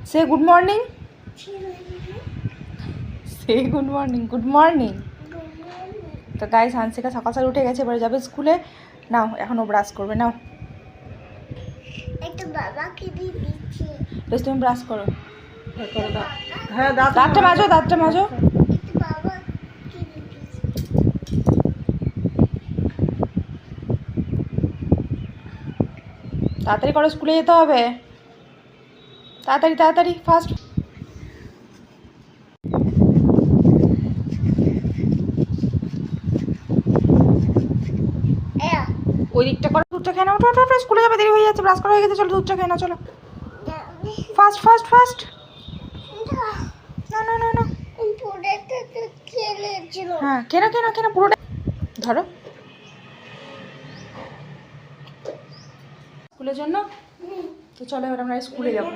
সে good morning. সে good morning. Good morning. তো guys Hansika সকাল সকাল উঠে গেছে, এবারে যাবে স্কুলে। নাও এখন ও ব্রাশ করবে, নাও বেশ তুমি ব্রাশ করো। হ্যাঁ দাঁতটা মাজো, দাঁতটা মাজো। তাড়াতাড়ি করো, স্কুলে যেতে হবে। তাড়াতাড়ি তাড়াতাড়ি, ফাস্ট। ওই দিকটা করো, দুধটা খেয়ে নাও। ওঠো ওঠো ওঠো, স্কুলে যাবে, দেরি হয়ে যাচ্ছে, ব্রাশ করা হয়ে গেছে, চলো দুধটা খেয়ে নাও, চলো ফাস্ট ফাস্ট ফাস্ট। না না না না, হ্যাঁ কেনা কেনা কেনা পুরোটা ধরো স্কুলের জন্য। তো চলো এবার আমরা স্কুলে যাবো।